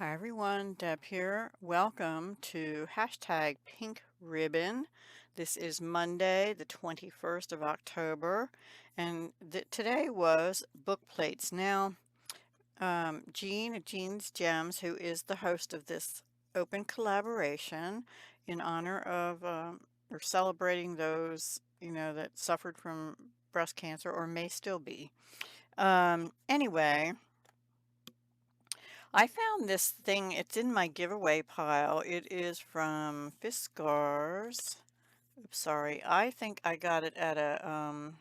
Hi everyone, Deb here. Welcome to hashtag Pink Ribbon. This is Monday, the 21st of October, and today was book plates. Now, Jean at Jean's Gems, who is the host of this open collaboration in honor of or celebrating those, that suffered from breast cancer or may still be. Anyway, I found this thing. It's in my giveaway pile. It is from Fiskars. Oops, sorry. I think I got it at I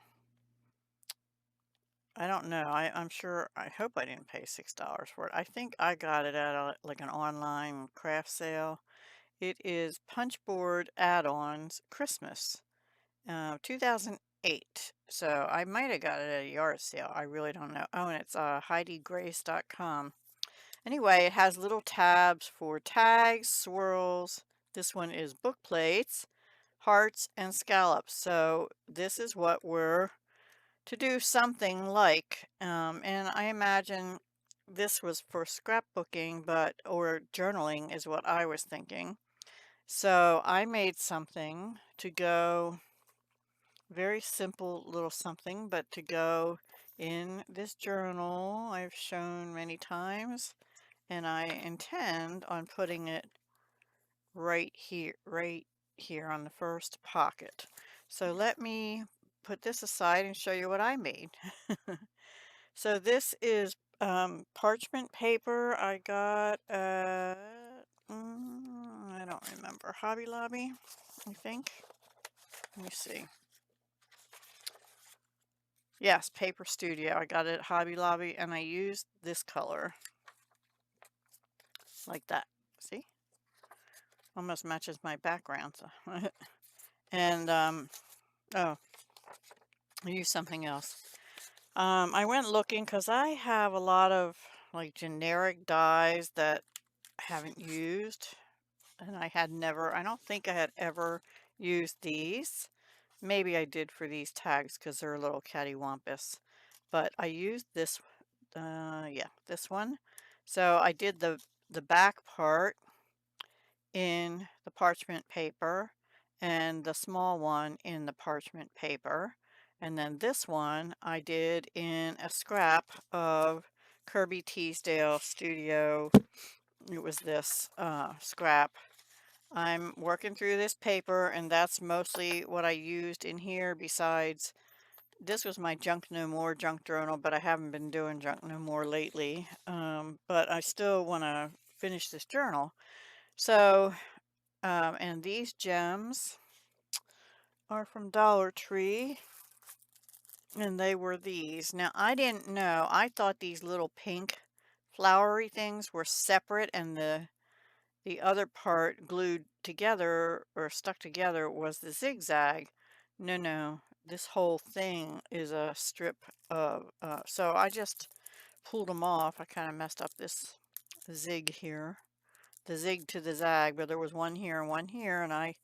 don't know. I'm sure, I hope I didn't pay $6 for it. I think I got it at like an online craft sale. It is Punchboard Add-ons Christmas, 2008. So I might have got it at a yard sale. I really don't know. Oh, and it's HeidiGrace.com. Anyway, it has little tabs for tags, swirls. This one is book plates, hearts, and scallops. So this is what we're to do something like. And I imagine this was for scrapbooking, or journaling is what I was thinking. So I made something to go, very simple little something, but to go in this journal I've shown many times. And I intend on putting it right here on the first pocket. So let me put this aside and show you what I made. So this is parchment paper I got at, I don't remember, Hobby Lobby, I think. Let me see. Yes, Paper Studio. I got it at Hobby Lobby, and I used this color like that. See? Almost matches my background. So. And oh, I used something else. I went looking because I have a lot of like generic dyes that I haven't used, and I don't think I had ever used these. Maybe I did for these tags because they're a little cattywampus, but I used this, yeah, this one. So I did the back part in the parchment paper and the small one in the parchment paper. And then this one I did in a scrap of Kirby Teasdale Studio. It was this scrap. I'm working through this paper, and that's mostly what I used in here. Besides, this was my Junk No More junk journal, but I haven't been doing Junk No More lately. But I still want to finish this journal. So and these gems are from Dollar Tree, and they were these. Now, I didn't know. I thought these little pink flowery things were separate, and the other part glued together or stuck together was the zigzag. No, no. This whole thing is a strip of, so I just pulled them off. I kind of messed up this zig here. The zig to the zag, but there was one here, and I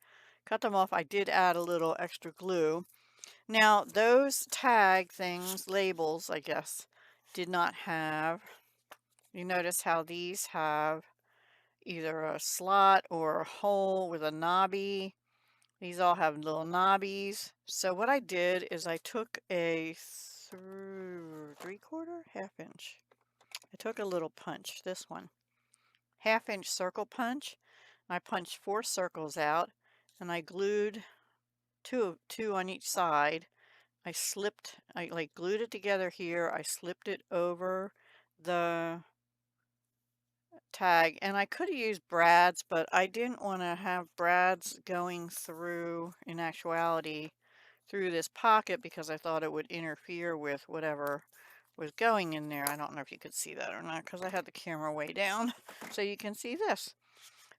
cut them off. I did add a little extra glue. Now, those tag things, labels, I guess, did not have, you notice how these have either a slot or a hole with a knobby. These all have little knobbies. So what I did is I took a 3/4, half inch. I took a little punch, this one, half-inch circle punch. I punched 4 circles out, and I glued two on each side. I like glued it together here. I slipped it over the tag, and I could have used brads, but I didn't want to have brads going through, in actuality, through this pocket because I thought it would interfere with whatever was going in there. I don't know if you could see that or not because I had the camera way down so you can see this.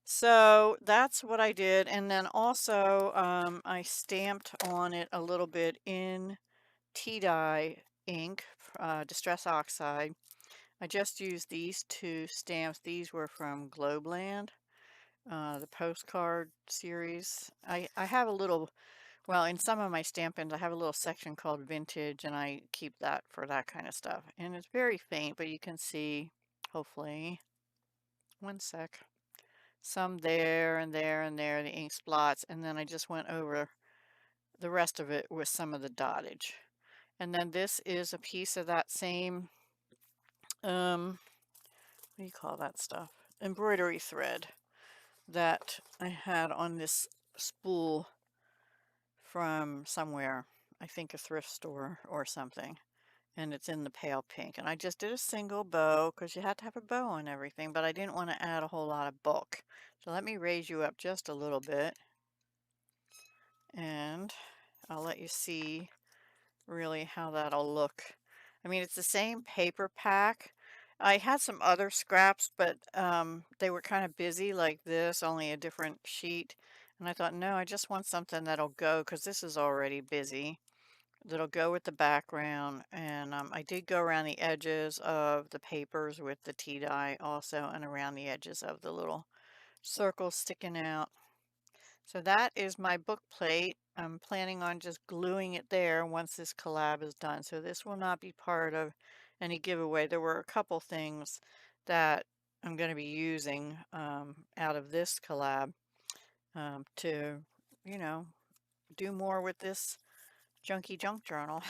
So that's what I did, and then also I stamped on it a little bit in tea dye ink, Distress Oxide. I just used these 2 stamps. These were from Globeland, the postcard series. I have a little, well, in some of my Stampins, I have a little section called Vintage, and I keep that for that kind of stuff. And it's very faint, but you can see, hopefully, One sec. Some there and there and there, the ink spots, and then I just went over the rest of it with some of the dottage. And then this is a piece of that same, what do you call that stuff? Embroidery thread that I had on this spool from somewhere. I think a thrift store or something. And it's in the pale pink. And I just did a single bow because you had to have a bow on everything, but I didn't want to add a whole lot of bulk. So let me raise you up just a little bit and I'll let you see really how that'll look. I mean, it's the same paper pack. I had some other scraps, but they were kind of busy like this, only a different sheet. And I thought, no, I just want something that'll go because this is already busy. That'll go with the background. And I did go around the edges of the papers with the tea dye also and around the edges of the little circles sticking out. So that is my book plate. I'm planning on just gluing it there once this collab is done. So this will not be part of any giveaway. There were a couple things that I'm going to be using out of this collab to, you know, do more with this junky junk journal.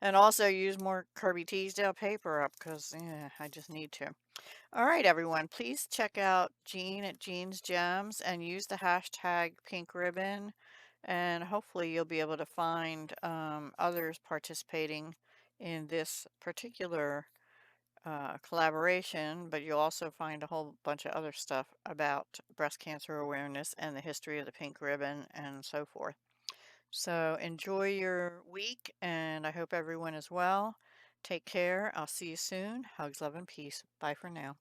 And also use more Kirby Teasdale paper up because yeah, I just need to. All right, everyone, please check out Jean at Jean's Gems and use the hashtag pink ribbon. And hopefully you'll be able to find others participating in this particular collaboration, but you'll also find a whole bunch of other stuff about breast cancer awareness and the history of the pink ribbon and so forth. So enjoy your week, and I hope everyone is well. Take care. I'll see you soon. Hugs, love, and peace. Bye for now.